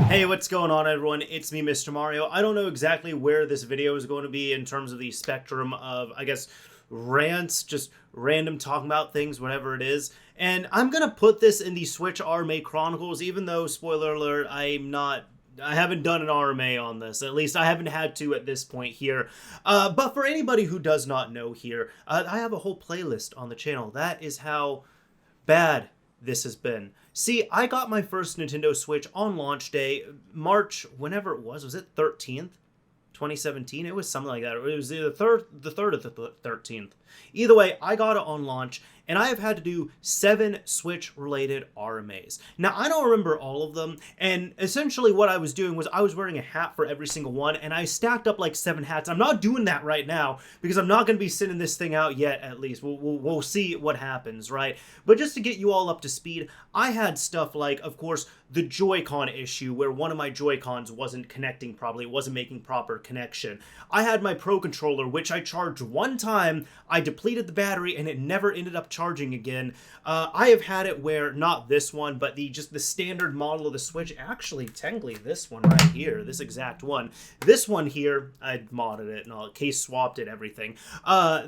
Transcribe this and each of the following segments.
Hey, what's going on, everyone? It's me, Mr. Mario. I don't know exactly where this video is going to be in terms of the spectrum of, I guess, rants, just random talking about things, whatever it is. And I'm going to put this in the Switch RMA Chronicles, even though, spoiler alert, I haven't done an RMA on this. At least I haven't had to at this point here. But for anybody who does not know here, I have a whole playlist on the channel. That is how bad this has been. See, I got my first Nintendo Switch on launch day, March, whenever it was it 13th? 2017? It was something like that. It was either the 3rd or the 13th. Either way, I got it on launch, and I have had to do 7 Switch-related RMAs. Now, I don't remember all of them, and essentially what I was doing was I was wearing a hat for every single one, and I stacked up like 7 hats. I'm not doing that right now, because I'm not going to be sending this thing out yet, at least. We'll see what happens, right? But just to get you all up to speed, I had stuff like, of course, the Joy-Con issue, where one of my Joy-Cons wasn't connecting properly, it wasn't making proper connection. I had my Pro Controller, which I charged one time, I depleted the battery, and it never ended up charging again. I have had it where, not this one, but just the standard model of the Switch, actually, technically, this one right here, this exact one. This one here, I modded it and all, case swapped it, everything.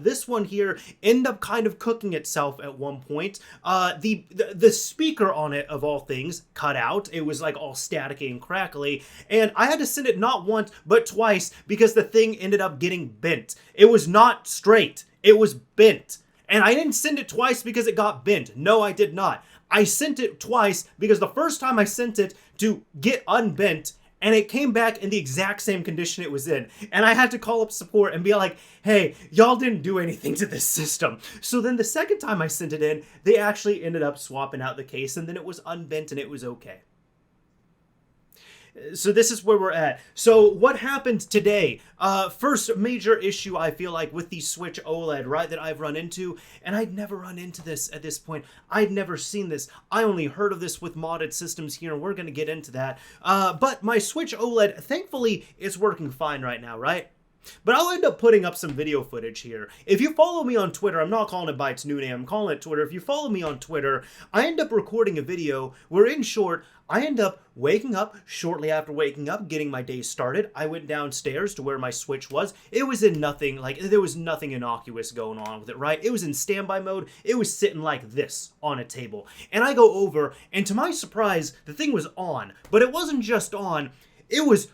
This one here ended up kind of cooking itself at one point. The speaker on it, of all things, cut out. It was like all staticky and crackly, and I had to send it not once, but twice, because the thing ended up getting bent. It was not straight. It was bent. And I didn't send it twice because it got bent. No, I did not. I sent it twice because the first time I sent it to get unbent, and it came back in the exact same condition it was in. And I had to call up support and be like, hey, y'all didn't do anything to this system. So then the second time I sent it in, they actually ended up swapping out the case, and then it was unbent and it was okay. So this is where we're at. So what happened today? First major issue I feel like with the Switch OLED, right, that I've run into, and I'd never run into this at this point. I'd never seen this. I only heard of this with modded systems here, and we're going to get into that. But my Switch OLED, thankfully, is working fine right now, right? But I'll end up putting up some video footage here. If you follow me on Twitter, I'm not calling it by its new name, I'm calling it Twitter. If you follow me on Twitter, I end up recording a video where, in short, I end up waking up shortly after waking up, getting my day started. I went downstairs to where my Switch was. It was in nothing, like, there was nothing innocuous going on with it, right? It was in standby mode. It was sitting like this on a table. And I go over, and to my surprise, the thing was on. But it wasn't just on, it was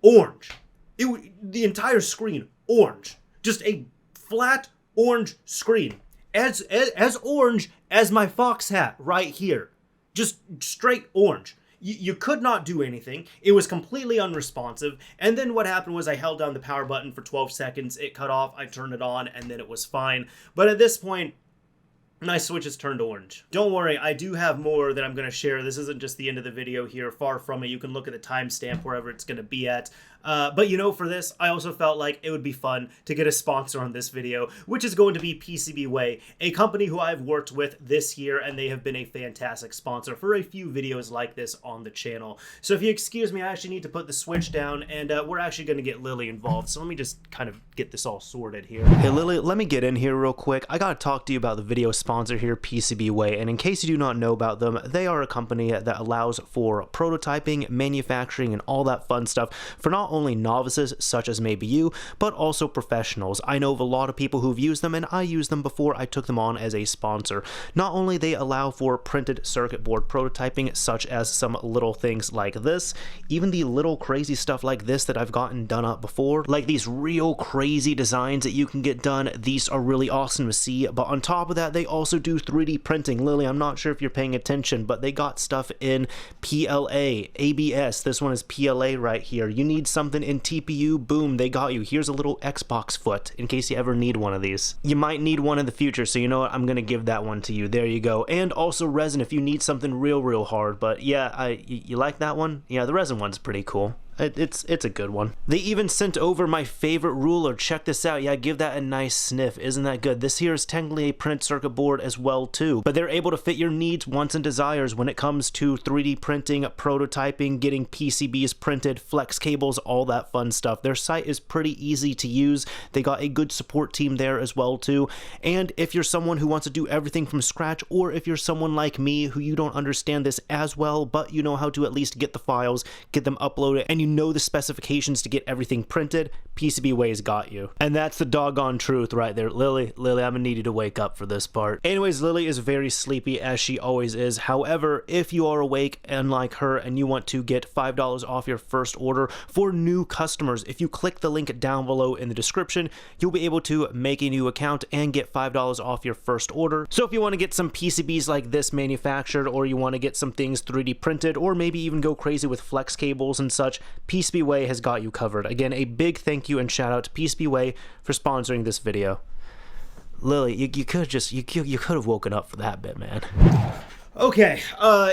orange. The entire screen, orange. Just a flat orange screen. As orange as my Fox hat right here. Just straight orange. You could not do anything. It was completely unresponsive. And then what happened was I held down the power button for 12 seconds. It cut off. I turned it on, and then it was fine. But at this point, my Switch has turned orange. Don't worry, I do have more that I'm going to share. This isn't just the end of the video here. Far from it. You can look at the timestamp wherever it's going to be at. But you know, for this, I also felt like it would be fun to get a sponsor on this video, which is going to be PCBWay, a company who I've worked with this year, and they have been a fantastic sponsor for a few videos like this on the channel. So if you excuse me, I actually need to put the Switch down, and we're actually going to get Lily involved. So let me just kind of get this all sorted here. Hey Lily, let me get in here real quick. I gotta talk to you about the video sponsor here, PCBWay, and in case you do not know about them, they are a company that allows for prototyping, manufacturing, and all that fun stuff for not only novices such as maybe you, but also professionals. I know of a lot of people who've used them, and I used them before I took them on as a sponsor. Not only they allow for printed circuit board prototyping, such as some little things like this, even the little crazy stuff like this that I've gotten done up before, like these real crazy designs that you can get done. These are really awesome to see, but on top of that, they also do 3D printing. Lily, I'm not sure if you're paying attention, but they got stuff in PLA, ABS. This one is PLA right here. You need something in TPU, boom, they got you. Here's a little Xbox foot in case you ever need one of these. You might need one in the future, so you know what, I'm gonna give that one to you. There you go. And also resin if you need something real hard. But yeah, you like that one? Yeah, the resin one's pretty cool. It's a good one. They even sent over my favorite ruler. Check this out. Yeah, give that a nice sniff. Isn't that good? This here is technically a printed circuit board as well too, but they're able to fit your needs, wants, and desires when it comes to 3D printing, prototyping, getting PCBs printed, flex cables, all that fun stuff. Their site is pretty easy to use. They got a good support team there as well too. And if you're someone who wants to do everything from scratch, or if you're someone like me who you don't understand this as well, but you know how to at least get the files, get them uploaded, and you know the specifications to get everything printed, PCBWay's got you. And that's the doggone truth right there. Lily, I'm gonna need you to wake up for this part. Anyways, Lily is very sleepy as she always is. However, if you are awake and like her and you want to get $5 off your first order for new customers, if you click the link down below in the description, you'll be able to make a new account and get $5 off your first order. So if you want to get some PCBs like this manufactured, or you want to get some things 3D printed, or maybe even go crazy with flex cables and such, PCBWay has got you covered. Again, a big thank you and shout out to PCBWay for sponsoring this video. Lily, you could have woken up for that bit, man. Okay,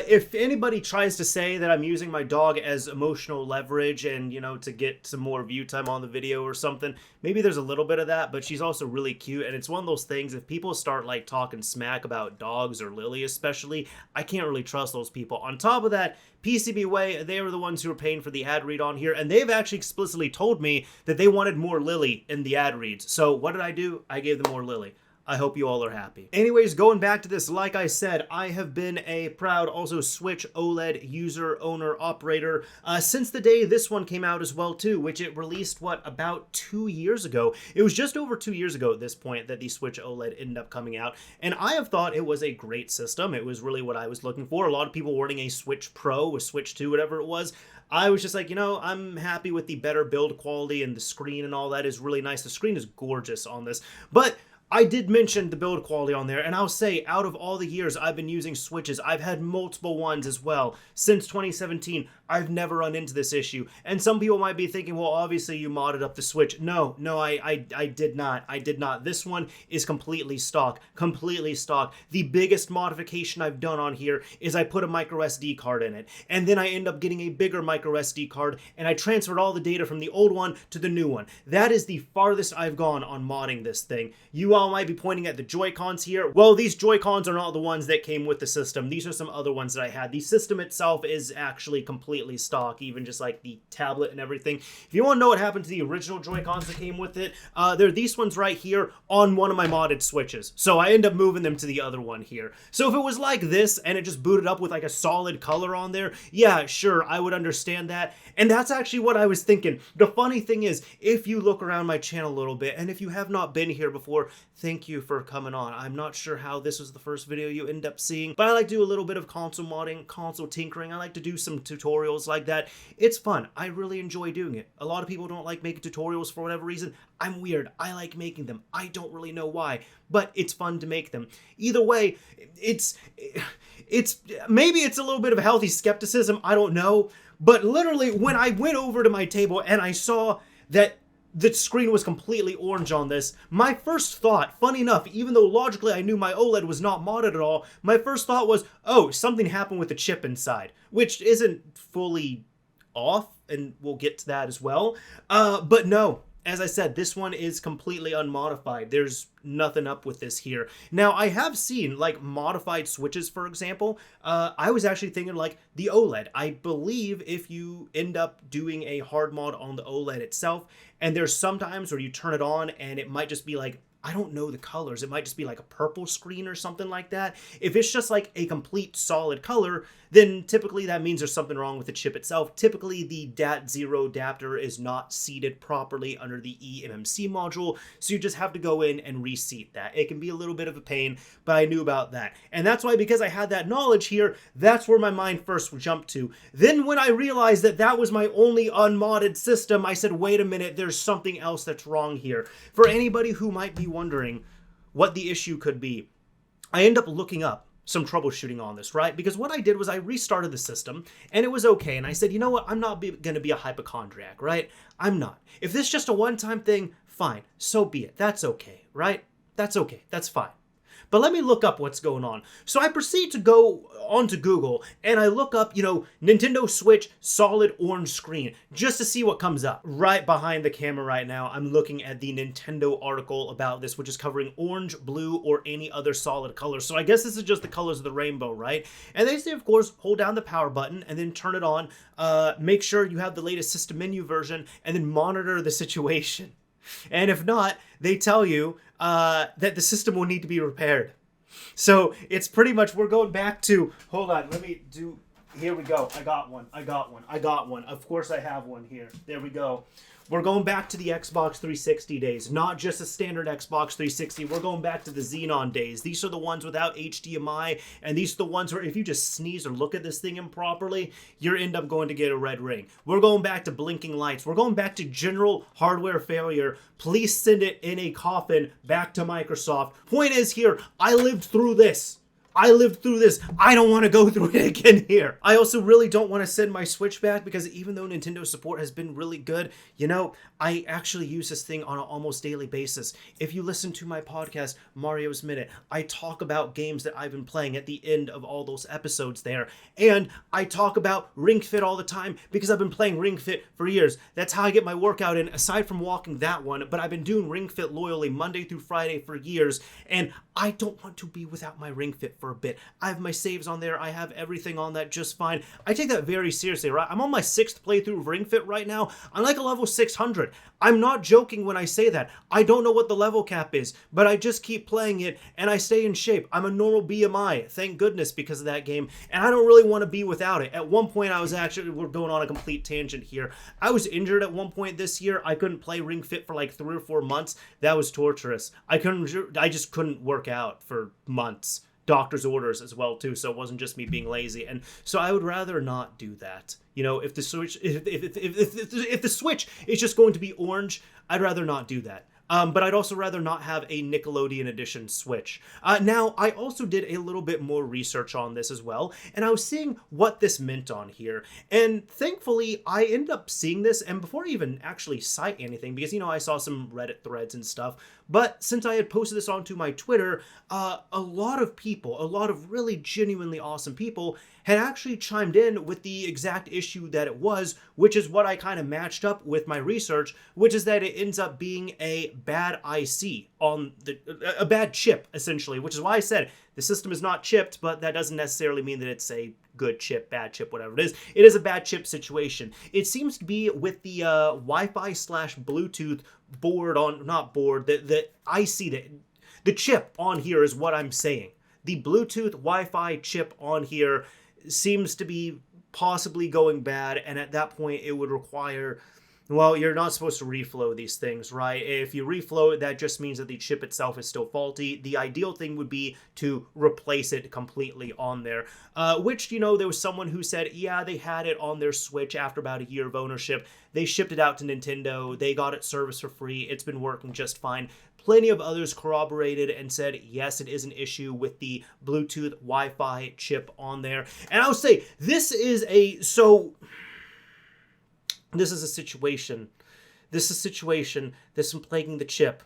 if anybody tries to say that I'm using my dog as emotional leverage and, you know, to get some more view time on the video or something, maybe there's a little bit of that, but she's also really cute, and it's one of those things, if people start, like, talking smack about dogs, or Lily especially, I can't really trust those people. On top of that, PCBWay, they were the ones who were paying for the ad read on here, and they've actually explicitly told me that they wanted more Lily in the ad reads. So what did I do? I gave them more Lily. I hope you all are happy. Anyways, going back to this, like I said, I have been a proud also Switch OLED user, owner, operator since the day this one came out as well too, which it released, what, about 2 years ago. It was just over 2 years ago at this point that the Switch OLED ended up coming out, and I have thought it was a great system. It was really what I was looking for. A lot of people wanting a Switch Pro or Switch 2, whatever it was. I was just like, you know, I'm happy with the better build quality, and the screen and all that is really nice. The screen is gorgeous on this, but I did mention the build quality on there, and I'll say, out of all the years I've been using Switches, I've had multiple ones as well. Since 2017, I've never run into this issue. And some people might be thinking, well, obviously you modded up the Switch. No, I did not. I did not. This one is completely stock. Completely stock. The biggest modification I've done on here is I put a microSD card in it. And then I end up getting a bigger microSD card, and I transferred all the data from the old one to the new one. That is the farthest I've gone on modding this thing. You all might be pointing at the Joy-Cons here. Well, these Joy-Cons are not the ones that came with the system. These are some other ones that I had. The system itself is actually completely stock, even just like the tablet and everything. If you want to know what happened to the original Joy-Cons that came with it, they're these ones right here on one of my modded Switches. So I end up moving them to the other one here. So if it was like this and it just booted up with like a solid color on there, yeah, sure, I would understand that. And that's actually what I was thinking. The funny thing is, if you look around my channel a little bit, and if you have not been here before, thank you for coming on. I'm not sure how this was the first video you end up seeing, but I like to do a little bit of console modding, console tinkering. I like to do some tutorials like that. It's fun. I really enjoy doing it. A lot of people don't like making tutorials for whatever reason. I'm weird. I like making them. I don't really know why, but it's fun to make them. Either way, it's maybe it's a little bit of a healthy skepticism. I don't know. But literally, when I went over to my table and I saw that the screen was completely orange on this, my first thought, funny enough, even though logically I knew my OLED was not modded at all, my first thought was, oh, something happened with the chip inside, which isn't fully off, and we'll get to that as well. But no. As I said, this one is completely unmodified. There's nothing up with this here. Now, I have seen, like, modified Switches, for example. I was actually thinking, like, the OLED. I believe if you end up doing a hard mod on the OLED itself, and there's sometimes where you turn it on, and it might just be, like, I don't know the colors. It might just be like a purple screen or something like that. If it's just like a complete solid color, then typically that means there's something wrong with the chip itself. Typically, the DAT0 adapter is not seated properly under the eMMC module, so you just have to go in and reseat that. It can be a little bit of a pain, but I knew about that. And that's why, because I had that knowledge here, that's where my mind first jumped to. Then when I realized that that was my only unmodded system, I said, wait a minute, there's something else that's wrong here. For anybody who might be wondering what the issue could be, I end up looking up some troubleshooting on this, right? Because what I did was I restarted the system and it was okay. And I said, you know what? I'm not going to be a hypochondriac, right? I'm not. If this is just a one-time thing, fine. So be it. That's okay, right? That's okay. That's fine. But let me look up what's going on. So I proceed to go onto Google and I look up, Nintendo Switch solid orange screen just to see what comes up. Right behind the camera right now, I'm looking at the Nintendo article about this, which is covering orange, blue, or any other solid color. So I guess this is just the colors of the rainbow, right? And they say, of course, hold down the power button and then turn it on. Make sure you have the latest system menu version and then monitor the situation. And if not, they tell you that the system will need to be repaired. So it's pretty much, we're going back to, hold on, here we go. I got one. Of course I have one here. There we go. We're going back to the Xbox 360 days, not just a standard Xbox 360. We're going back to the Xenon days. These are the ones without HDMI, and these are the ones where if you just sneeze or look at this thing improperly, you end up going to get a red ring. We're going back to blinking lights. We're going back to general hardware failure. Please send it in a coffin back to Microsoft. Point is here, I lived through this. I don't want to go through it again here. I also really don't want to send my Switch back because even though Nintendo support has been really good, I actually use this thing on an almost daily basis. If you listen to my podcast, Mario's Minute, I talk about games that I've been playing at the end of all those episodes there. And I talk about Ring Fit all the time because I've been playing Ring Fit for years. That's how I get my workout in, aside from walking that one. But I've been doing Ring Fit loyally Monday through Friday for years. And I don't want to be without my Ring Fit for a bit. I have my saves on there. I have everything on that just fine. I take that very seriously, right? I'm on my 6th playthrough of Ring Fit right now. I'm like a level 600. I'm not joking when I say that. I don't know what the level cap is, but I just keep playing it and I stay in shape. I'm a normal BMI, thank goodness, because of that game, and I don't really want to be without it. At one point, we're going on a complete tangent here. I was injured at one point this year. I couldn't play Ring Fit for like 3 or 4 months. That was torturous. I just couldn't work out for months. Doctor's orders as well too, so it wasn't just me being lazy, and so I would rather not do that. If the Switch, if the Switch is just going to be orange, I'd rather not do that. But I'd also rather not have a Nickelodeon edition Switch. Now, I also did a little bit more research on this as well, and I was seeing what this meant on here. And thankfully, I ended up seeing this, and before I even actually cite anything, because, I saw some Reddit threads and stuff, but since I had posted this onto my Twitter, a lot of really genuinely awesome people had actually chimed in with the exact issue that it was, which is what I kind of matched up with my research, which is that it ends up being a bad IC a bad chip, essentially, which is why I said the system is not chipped, but that doesn't necessarily mean that it's a good chip, bad chip, whatever it is. It is a bad chip situation. It seems to be with the Wi-Fi/Bluetooth the IC, the chip on here is what I'm saying. The Bluetooth Wi-Fi chip on here seems to be possibly going bad, and at that point it would require, well, you're not supposed to reflow these things, right? If you reflow it, that just means that the chip itself is still faulty. The ideal thing would be to replace it completely on there, which, there was someone who said, yeah, they had it on their Switch after about a year of ownership. They shipped it out to Nintendo. They got it serviced for free. It's been working just fine. Plenty of others corroborated and said, yes, it is an issue with the Bluetooth Wi-Fi chip on there. And I'll say, this is a situation that's been plaguing the chip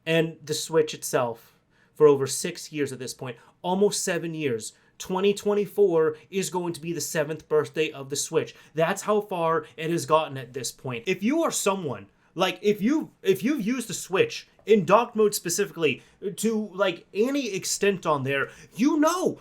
and the Switch itself for over 6 years at this point, almost 7 years. 2024 is going to be the 7th birthday of the Switch. That's how far it has gotten at this point. If you are someone, like if you've used the Switch in dock mode specifically to like any extent on there, you know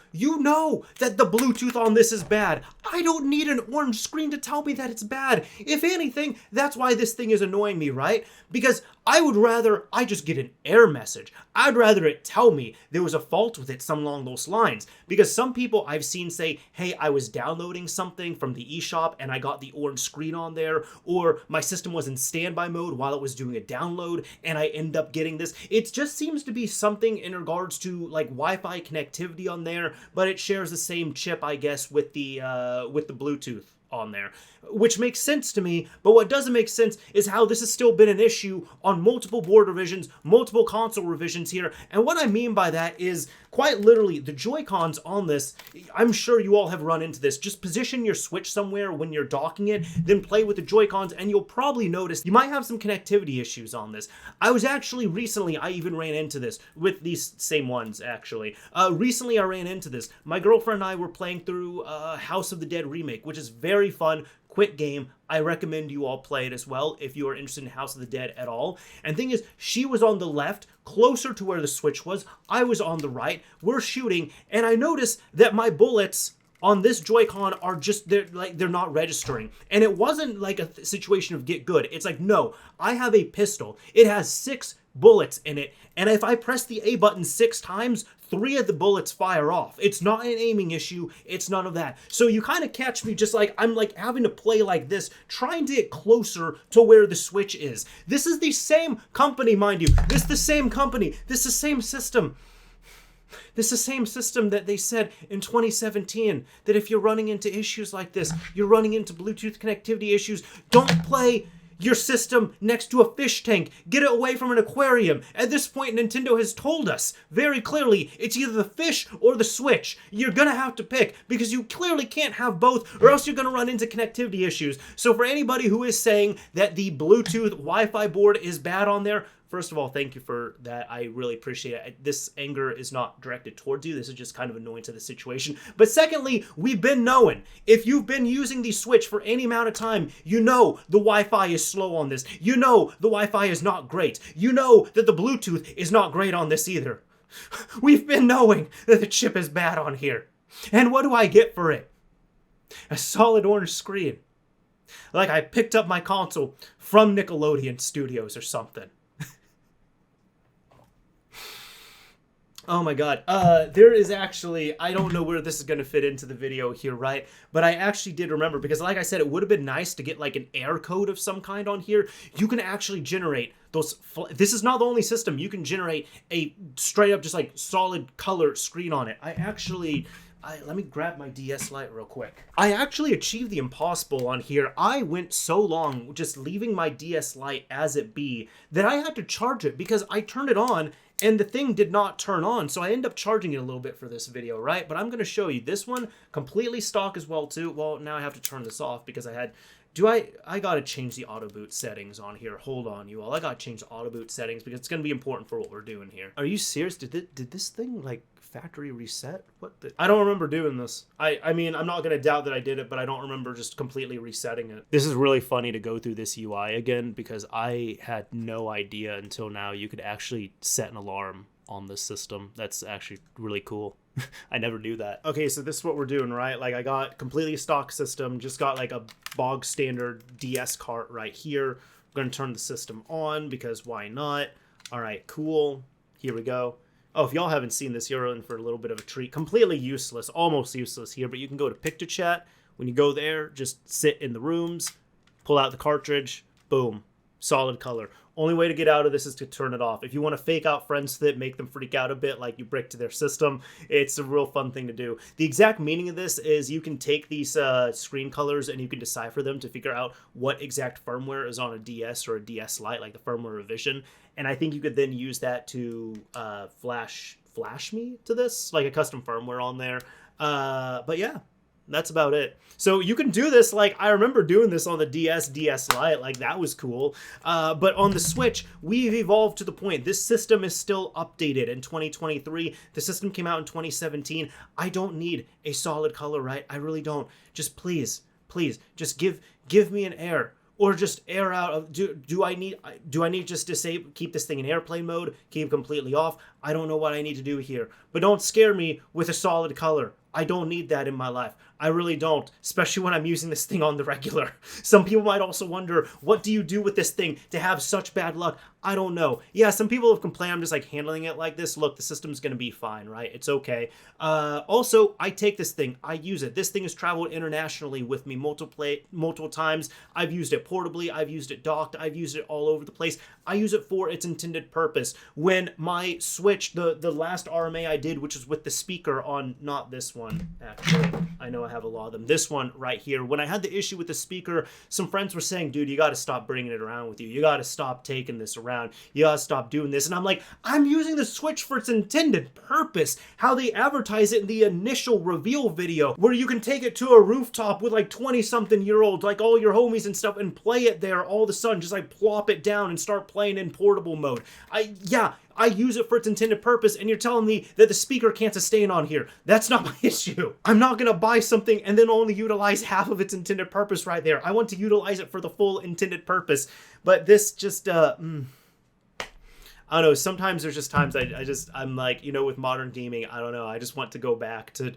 that the Bluetooth on this is bad. I don't need an orange screen to tell me that it's bad. If anything, that's why this thing is annoying me, right? Because I would rather I just get an error message. I'd rather it tell me there was a fault with it, some along those lines. Because some people I've seen say, hey, I was downloading something from the eShop and I got the orange screen on there, or my system was in standby mode while it was doing a download and I end up getting this. It just seems to be something in regards to like Wi-Fi connectivity on there, but it shares the same chip, I guess, with the Bluetooth on there, which makes sense to me. But what doesn't make sense is how this has still been an issue on multiple board revisions, multiple console revisions here. And what I mean by that is, quite literally, the Joy-Cons on this, I'm sure you all have run into this. Just position your Switch somewhere when you're docking it, then play with the Joy-Cons, and you'll probably notice you might have some connectivity issues on this. I was actually recently, I even ran into this with these same ones, actually. Recently, I ran into this. My girlfriend and I were playing through House of the Dead Remake, which is very fun. Quick game. I recommend you all play it as well if you are interested in House of the Dead at all. And thing is, she was on the left, closer to where the Switch was. I was on the right. We're shooting, and I noticed that my bullets on this Joy-Con are just, they're not registering. And it wasn't like a situation of get good. It's like, no, I have a pistol. It has 6 bullets in it, and if I press the A button 6 times, 3 of the bullets fire off. It's not an aiming issue. It's none of that. So you kind of catch me just like, I'm like having to play like this, trying to get closer to where the Switch is. This is the same company, mind you. This is the same company. This is the same system. This is the same system that they said in 2017, that if you're running into issues like this, you're running into Bluetooth connectivity issues, don't play your system next to a fish tank. Get it away from an aquarium. At this point, Nintendo has told us very clearly it's either the fish or the Switch. You're gonna have to pick, because you clearly can't have both, or else you're gonna run into connectivity issues. So for anybody who is saying that the Bluetooth Wi-Fi board is bad on there, first of all, thank you for that. I really appreciate it. This anger is not directed towards you. This is just kind of annoying to the situation. But secondly, we've been knowing, if you've been using the Switch for any amount of time, you know the Wi-Fi is slow on this. You know the Wi-Fi is not great. You know that the Bluetooth is not great on this either. We've been knowing that the chip is bad on here. And what do I get for it? A solid orange screen. Like I picked up my console from Nickelodeon Studios or something. Oh my god. There is actually, I don't know where this is going to fit into the video here, right? But I actually did remember, because like I said, it would have been nice to get like an air code of some kind on here. You can actually generate those, this is not the only system. You can generate a straight up just like solid color screen on it. Let me grab my DS Lite real quick. I actually achieved the impossible on here. I went so long just leaving my DS Lite as it be that I had to charge it, because I turned it on and the thing did not turn on, so I ended up charging it a little bit for this video, right? But I'm going to show you this one, completely stock as well, too. Well, now I have to turn this off because I got to change the auto boot settings on here. Hold on, you all. I got to change the auto boot settings because it's going to be important for what we're doing here. Are you serious? Did this thing, like, factory reset? What the? I don't remember doing this. I mean, I'm not going to doubt that I did it, but I don't remember just completely resetting it. This is really funny to go through this UI again, because I had no idea until now you could actually set an alarm on this system. That's actually really cool. I never knew that. Okay, so this is what we're doing, right? Like, I got completely stock system, just got like a bog standard DS cart right here. I'm going to turn the system on because why not? All right, cool. Here we go. Oh, if y'all haven't seen this, you're in for a little bit of a treat. Completely useless, almost useless here, but you can go to PictoChat. When you go there, just sit in the rooms, pull out the cartridge, boom, solid color. Only way to get out of this is to turn it off. If you want to fake out friends with it, make them freak out a bit like you brick to their system, it's a real fun thing to do. The exact meaning of this is you can take these screen colors and you can decipher them to figure out what exact firmware is on a DS or a DS Lite, like the firmware revision. And I think you could then use that to flash me to this, like a custom firmware on there. But yeah, that's about it. So you can do this, like, I remember doing this on the DS Lite, like, that was cool. But on the Switch, we've evolved to the point. This system is still updated in 2023. The system came out in 2017. I don't need a solid color, right? I really don't. Just please, just give me an air. Or just air out of, do I need just disable, keep this thing in airplane mode, keep it completely off? I don't know what I need to do here. But don't scare me with a solid color. I don't need that in my life. I really don't, especially when I'm using this thing on the regular. Some people might also wonder, what do you do with this thing to have such bad luck? I don't know. Yeah, some people have complained I'm just like handling it like this. Look, the system's going to be fine, right? It's okay. Also, I take this thing. I use it. This thing has traveled internationally with me multiple times. I've used it portably. I've used it docked. I've used it all over the place. I use it for its intended purpose. When my Switch, the last RMA I did, which was with the speaker on, not this one, actually. I know I have a lot of them. This one right here. When I had the issue with the speaker, some friends were saying, dude, you got to stop bringing it around with you. You got to stop taking this around. around. You gotta stop doing this. And I'm like, I'm using the Switch for its intended purpose. How they advertise it in the initial reveal video, where you can take it to a rooftop with like 20-something-year-olds, like all your homies and stuff, and play it there all of a sudden, just like plop it down and start playing in portable mode. I use it for its intended purpose, and you're telling me that the speaker can't sustain on here. That's not my issue. I'm not gonna buy something and then only utilize half of its intended purpose right there. I want to utilize it for the full intended purpose. But this just, I don't know, sometimes there's just times I'm like, you know, with modern gaming, I don't know, I just want to go back to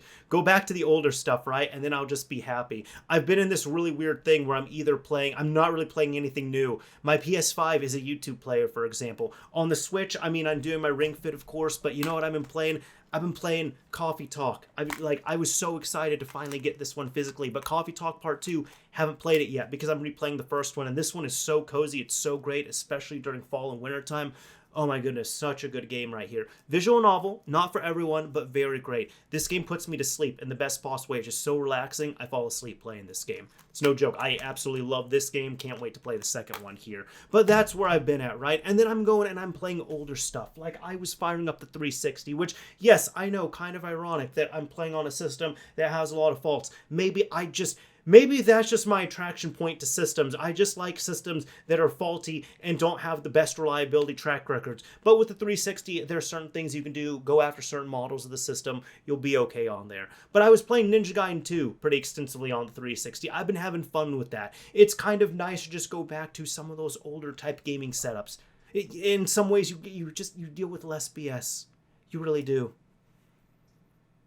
the older stuff, right? And then I'll just be happy. I've been in this really weird thing where I'm not really playing anything new. My PS5 is a YouTube player, for example. On the Switch, I mean, I'm doing my Ring Fit, of course, but you know what I've been playing? I've been playing Coffee Talk. I was so excited to finally get this one physically, but Coffee Talk Part 2, haven't played it yet because I'm replaying the first one, and this one is so cozy, it's so great, especially during fall and winter time. Oh my goodness, such a good game right here. Visual novel, not for everyone, but very great. This game puts me to sleep in the best possible way. It's just so relaxing, I fall asleep playing this game. It's no joke. I absolutely love this game. Can't wait to play the second one here. But that's where I've been at, right? And then I'm going and I'm playing older stuff. Like, I was firing up the 360, which, yes, I know, kind of ironic that I'm playing on a system that has a lot of faults. Maybe that's just my attraction point to systems. I just like systems that are faulty and don't have the best reliability track records. But with the 360, there are certain things you can do. Go after certain models of the system. You'll be okay on there. But I was playing Ninja Gaiden 2 pretty extensively on the 360. I've been having fun with that. It's kind of nice to just go back to some of those older type gaming setups. In some ways, you deal with less BS. You really do.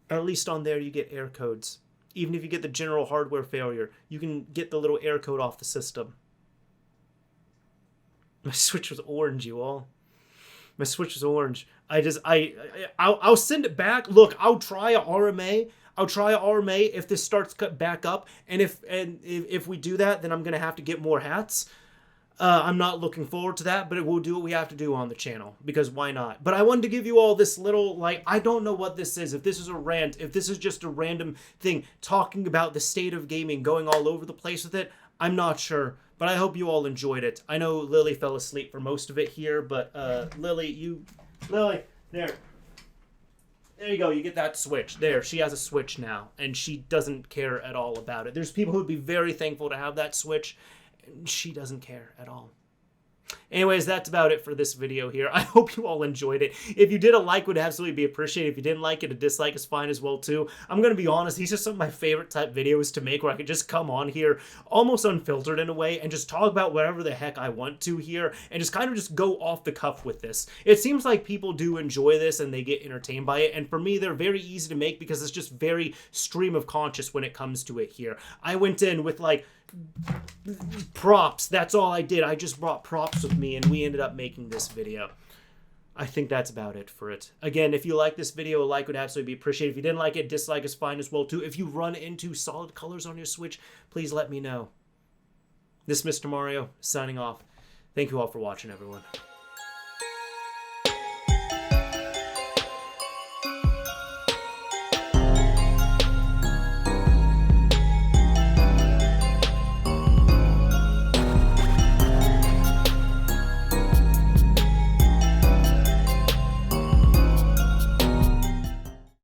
Or at least on there, you get error codes. Even if you get the general hardware failure, you can get the little error code off the system. My Switch was orange, you all. My Switch was orange. I'll send it back. Look, I'll try a RMA. I'll try a RMA if this starts cut back up. And if we do that, then I'm gonna have to get more hats. I'm not looking forward to that, but we'll do what we have to do on the channel, because why not? But I wanted to give you all this little, like, I don't know what this is, if this is a rant, if this is just a random thing, talking about the state of gaming, going all over the place with it, I'm not sure, but I hope you all enjoyed it. I know Lily fell asleep for most of it here, but Lily, there you go, you get that Switch. There, she has a Switch now, and she doesn't care at all about it. There's people who'd be very thankful to have that Switch. She doesn't care at all. Anyways, that's about it for this video here. I hope you all enjoyed it. If you did, a like would absolutely be appreciated. If you didn't like it, a dislike is fine as well too. I'm going to be honest, these are some of my favorite type videos to make, where I could just come on here almost unfiltered in a way and just talk about whatever the heck I want to here and just kind of just go off the cuff with this. It seems like people do enjoy this and they get entertained by it, and for me, they're very easy to make because it's just very stream of conscious when it comes to it here. I went in with like props. That's all I did. I just brought props with me and we ended up making this video. I think that's about it for it. Again, if you like this video, a like would absolutely be appreciated. If you didn't like it, dislike is fine as well too. If you run into solid colors on your Switch, please let me know. This is Mr. Mario, signing off. Thank you all for watching, everyone.